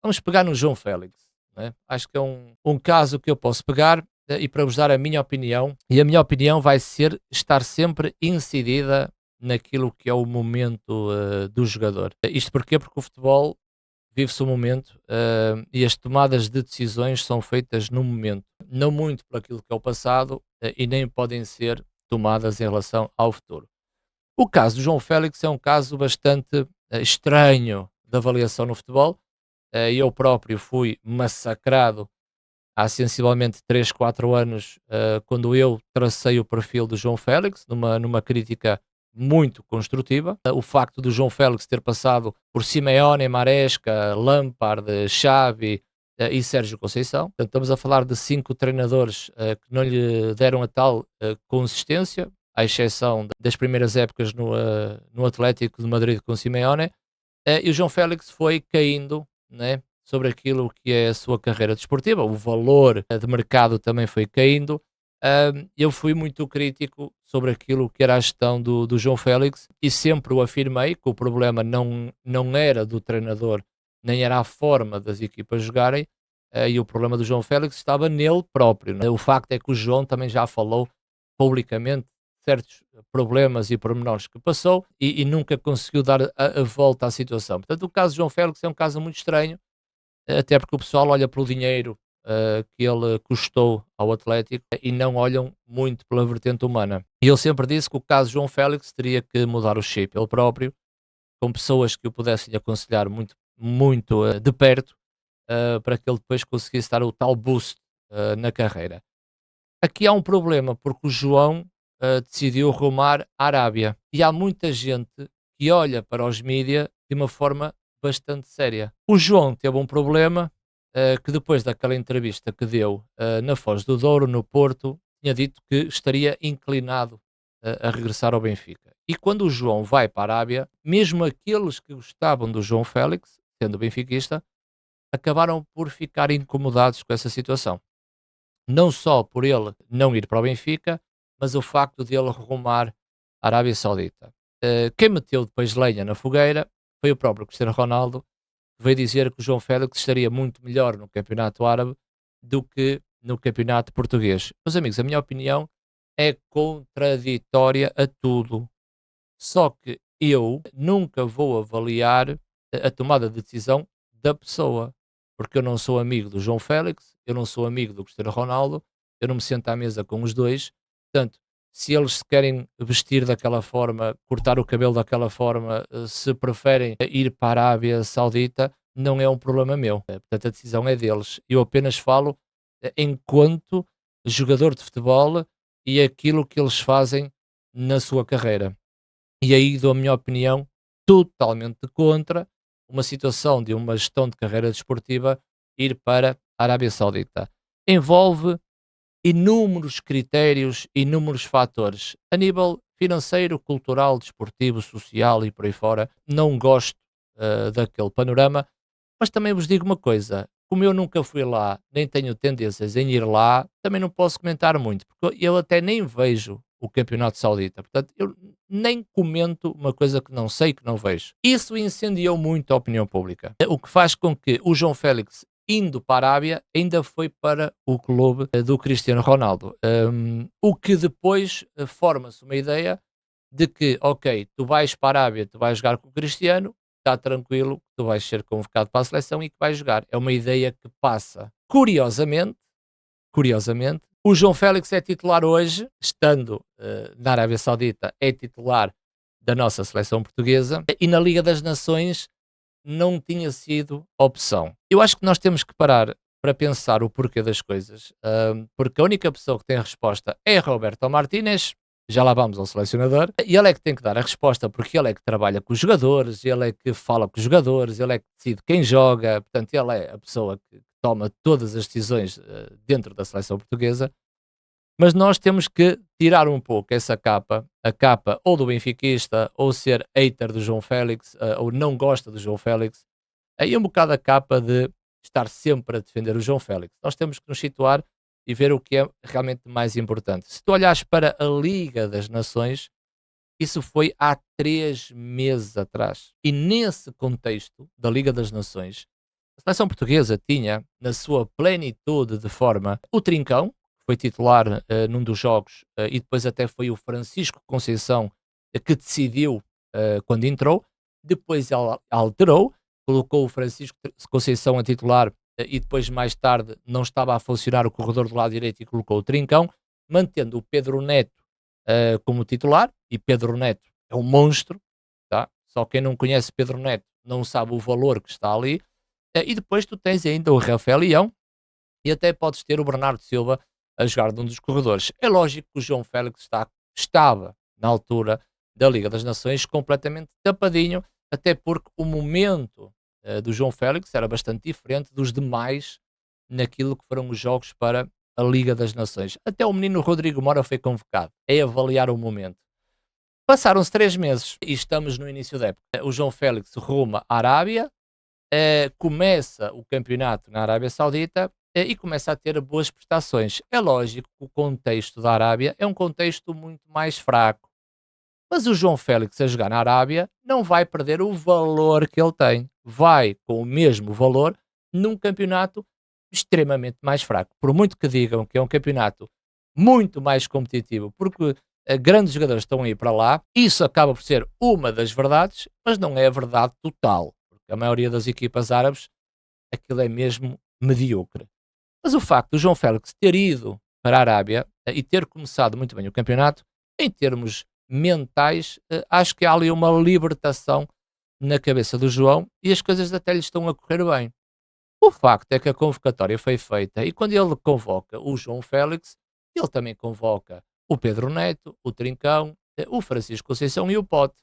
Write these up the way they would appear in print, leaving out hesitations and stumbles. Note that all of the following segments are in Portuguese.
Vamos pegar no João Félix, né? Acho que é um caso que eu posso pegar e para vos dar a minha opinião, e a minha opinião vai ser estar sempre incidida naquilo que é o momento do jogador. Isto porquê? Porque o futebol vive-se o momento e as tomadas de decisões são feitas no momento, não muito por aquilo que é o passado e nem podem ser tomadas em relação ao futuro. O caso do João Félix é um caso bastante estranho de avaliação no futebol. Eu próprio fui massacrado há sensivelmente 3 4 anos, quando eu tracei o perfil do João Félix, numa crítica muito construtiva. O facto do João Félix ter passado por Simeone, Maresca, Lampard, Xavi e Sérgio Conceição. Portanto, estamos a falar de 5 treinadores que não lhe deram a tal consistência, à exceção das primeiras épocas no Atlético de Madrid com Simeone. E o João Félix foi caindo, né, sobre aquilo que é a sua carreira desportiva, o valor de mercado também foi caindo. Eu fui muito crítico sobre aquilo que era a gestão do João Félix e sempre o afirmei que o problema não era do treinador, nem era a forma das equipas jogarem, e o problema do João Félix estava nele próprio, né? O facto é que o João também já falou publicamente certos problemas e pormenores que passou e nunca conseguiu dar a volta à situação. Portanto, o caso de João Félix é um caso muito estranho, até porque o pessoal olha pelo dinheiro que ele custou ao Atlético e não olham muito pela vertente humana. E eu sempre disse que o caso de João Félix teria que mudar o chip ele próprio, com pessoas que o pudessem aconselhar muito, muito de perto, para que ele depois conseguisse dar o tal boost na carreira. Aqui há um problema, porque o João decidiu rumar à Arábia. E há muita gente que olha para os mídia de uma forma bastante séria. O João teve um problema que depois daquela entrevista que deu na Foz do Douro, no Porto, tinha dito que estaria inclinado a regressar ao Benfica. E quando o João vai para a Arábia, mesmo aqueles que gostavam do João Félix, sendo benfiquista, acabaram por ficar incomodados com essa situação. Não só por ele não ir para o Benfica, mas o facto de ele rumar à Arábia Saudita. Quem meteu depois lenha na fogueira foi o próprio Cristiano Ronaldo, que veio dizer que o João Félix estaria muito melhor no campeonato árabe do que no campeonato português. Meus amigos, a minha opinião é contraditória a tudo. Só que eu nunca vou avaliar a tomada de decisão da pessoa, porque eu não sou amigo do João Félix, eu não sou amigo do Cristiano Ronaldo, eu não me sento à mesa com os dois. Portanto, se eles se querem vestir daquela forma, cortar o cabelo daquela forma, se preferem ir para a Arábia Saudita, não é um problema meu. Portanto, a decisão é deles. Eu apenas falo enquanto jogador de futebol e aquilo que eles fazem na sua carreira. E aí dou a minha opinião totalmente contra uma situação de uma gestão de carreira desportiva ir para a Arábia Saudita. Envolve inúmeros critérios, inúmeros fatores. A nível financeiro, cultural, desportivo, social e por aí fora, não gosto daquele panorama, mas também vos digo uma coisa, como eu nunca fui lá, nem tenho tendências em ir lá, também não posso comentar muito, porque eu até nem vejo o campeonato saudita, portanto, eu nem comento uma coisa que não sei, que não vejo. Isso incendiou muito a opinião pública, o que faz com que o João Félix, indo para a Arábia, ainda foi para o clube do Cristiano Ronaldo. O que depois forma-se uma ideia de que, ok, tu vais para a Arábia, tu vais jogar com o Cristiano, está tranquilo, que tu vais ser convocado para a seleção e que vais jogar. É uma ideia que passa. Curiosamente, o João Félix é titular hoje, estando na Arábia Saudita, é titular da nossa seleção portuguesa e na Liga das Nações não tinha sido opção. Eu acho que nós temos que parar para pensar o porquê das coisas, porque a única pessoa que tem a resposta é Roberto Martínez, já lá vamos ao selecionador, e ele é que tem que dar a resposta, porque ele é que trabalha com os jogadores, ele é que fala com os jogadores, ele é que decide quem joga, portanto ele é a pessoa que toma todas as decisões dentro da seleção portuguesa, mas nós temos que tirar um pouco essa capa, a capa ou do benfiquista, ou ser hater do João Félix, ou não gosta do João Félix, aí um bocado a capa de estar sempre a defender o João Félix. Nós temos que nos situar e ver o que é realmente mais importante. Se tu olhares para a Liga das Nações, isso foi há 3 meses atrás. E nesse contexto da Liga das Nações, A seleção portuguesa tinha, na sua plenitude de forma, o Trincão, que foi titular num dos jogos, e depois até foi o Francisco Conceição que decidiu quando entrou. Depois ela alterou, colocou o Francisco Conceição a titular e depois, mais tarde, não estava a funcionar o corredor do lado direito e colocou o Trincão, mantendo o Pedro Neto como titular. E Pedro Neto é um monstro, tá? Só quem não conhece Pedro Neto não sabe o valor que está ali. E depois tu tens ainda o Rafael Leão e até podes ter o Bernardo Silva a jogar num dos corredores. É lógico que o João Félix estava, na altura da Liga das Nações, completamente tapadinho, até porque o momento do João Félix era bastante diferente dos demais naquilo que foram os jogos para a Liga das Nações. Até o menino Rodrigo Mora foi convocado. É avaliar o momento. Passaram-se 3 meses e estamos no início da época. O João Félix ruma à Arábia, começa o campeonato na Arábia Saudita e começa a ter boas prestações. É lógico que o contexto da Arábia é um contexto muito mais fraco, mas o João Félix a jogar na Arábia não vai perder o valor que ele tem. Vai com o mesmo valor num campeonato extremamente mais fraco. Por muito que digam que é um campeonato muito mais competitivo, porque grandes jogadores estão a ir para lá, isso acaba por ser uma das verdades, mas não é a verdade total. Porque a maioria das equipas árabes, aquilo é mesmo medíocre. Mas o facto do João Félix ter ido para a Arábia e ter começado muito bem o campeonato, em termos mentais, acho que há ali uma libertação na cabeça do João e as coisas até lhe estão a correr bem. O facto é que a convocatória foi feita e quando ele convoca o João Félix, ele também convoca o Pedro Neto, o Trincão, o Francisco Conceição e o Pote.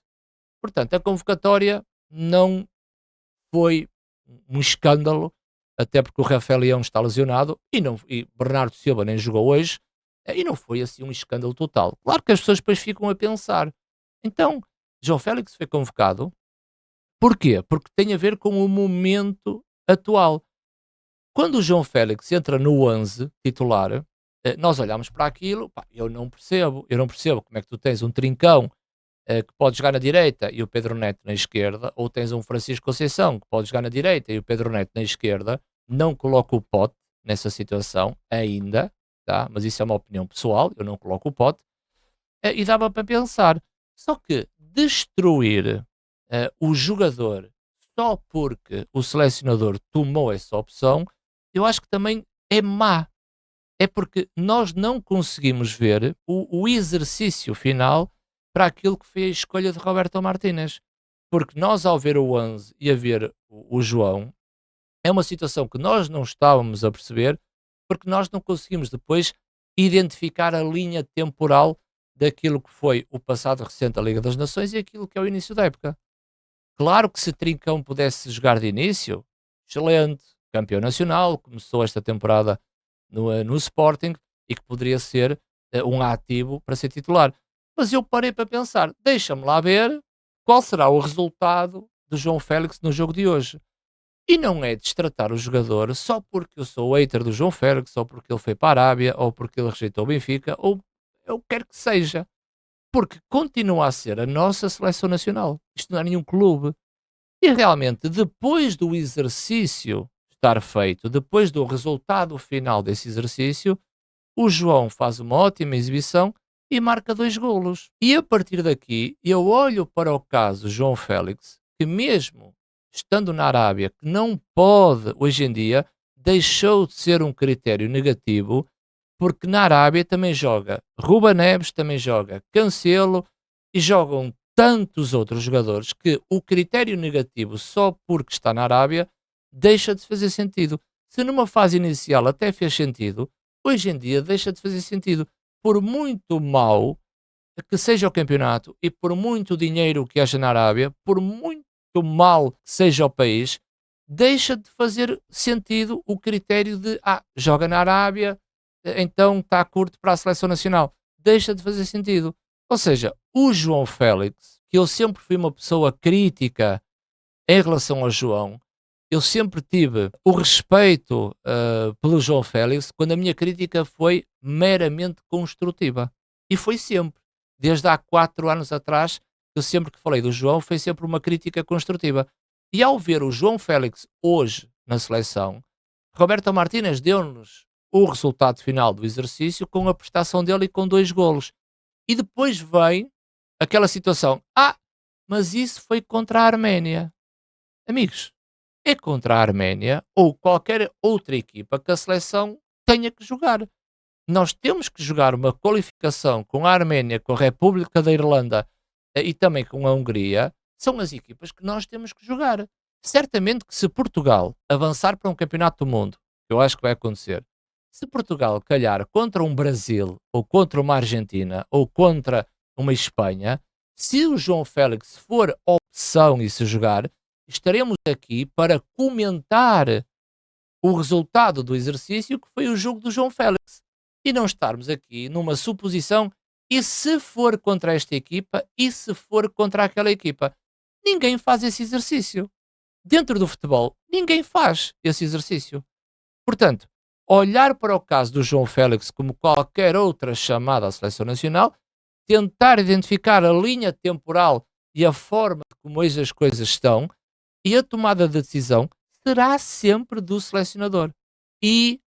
Portanto, a convocatória não foi um escândalo, até porque o Rafael Leão está lesionado e Bernardo Silva nem jogou hoje, e não foi assim um escândalo total. Claro que as pessoas depois ficam a pensar. Então, João Félix foi convocado. Porquê? Porque tem a ver com o momento atual. Quando o João Félix entra no 11 titular, nós olhamos para aquilo, pá, eu não percebo como é que tu tens um Trincão que pode jogar na direita e o Pedro Neto na esquerda, ou tens um Francisco Conceição que pode jogar na direita e o Pedro Neto na esquerda. Não coloco o Pote nessa situação ainda, tá? Mas isso é uma opinião pessoal, eu não coloco o Pote. E dava para pensar, só que destruir o jogador só porque o selecionador tomou essa opção, eu acho que também é má. É porque nós não conseguimos ver o exercício final para aquilo que foi a escolha de Roberto Martínez. Porque nós, ao ver o 11 e a ver o João, é uma situação que nós não estávamos a perceber, porque nós não conseguimos depois identificar a linha temporal daquilo que foi o passado recente da Liga das Nações e aquilo que é o início da época. Claro que se Trincão pudesse jogar de início, excelente, campeão nacional, começou esta temporada no Sporting e que poderia ser um ativo para ser titular. Mas eu parei para pensar, deixa-me lá ver qual será o resultado do João Félix no jogo de hoje. E não é destratar o jogador só porque eu sou hater do João Félix, ou porque ele foi para a Arábia, ou porque ele rejeitou o Benfica, ou eu quero que seja. Porque continua a ser a nossa seleção nacional. Isto não é nenhum clube. E realmente, depois do exercício estar feito, depois do resultado final desse exercício, o João faz uma ótima exibição e marca 2 golos. E a partir daqui, eu olho para o caso João Félix, que mesmo estando na Arábia, que não pode, hoje em dia, deixou de ser um critério negativo, porque na Arábia também joga Ruba Neves, também joga Cancelo e jogam tantos outros jogadores que o critério negativo só porque está na Arábia deixa de fazer sentido. Se numa fase inicial até fez sentido, hoje em dia deixa de fazer sentido. Por muito mal que seja o campeonato e por muito dinheiro que haja na Arábia, por muito mal que seja o país, deixa de fazer sentido o critério de joga na Arábia, então está curto para a seleção nacional. Deixa de fazer sentido. Ou seja, o João Félix, que eu sempre fui uma pessoa crítica em relação ao João, eu sempre tive o respeito pelo João Félix quando a minha crítica foi meramente construtiva. E foi sempre. Desde há 4 anos atrás, eu sempre que falei do João, foi sempre uma crítica construtiva. E ao ver o João Félix hoje na seleção, Roberto Martínez deu-nos o resultado final do exercício com a prestação dele e com 2 golos. E depois vem aquela situação: mas isso foi contra a Arménia. Amigos, é contra a Arménia ou qualquer outra equipa que a seleção tenha que jogar. Nós temos que jogar uma qualificação com a Arménia, com a República da Irlanda e também com a Hungria. São as equipas que nós temos que jogar. Certamente que se Portugal avançar para um campeonato do mundo, que eu acho que vai acontecer, se Portugal calhar contra um Brasil, ou contra uma Argentina, ou contra uma Espanha, se o João Félix for opção e se jogar, estaremos aqui para comentar o resultado do exercício que foi o jogo do João Félix. E não estarmos aqui numa suposição, e se for contra esta equipa, e se for contra aquela equipa. Ninguém faz esse exercício. Dentro do futebol, ninguém faz esse exercício. Portanto, olhar para o caso do João Félix como qualquer outra chamada à seleção nacional, tentar identificar a linha temporal e a forma como hoje as coisas estão, e a tomada de decisão será sempre do selecionador.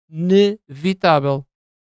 Inevitável.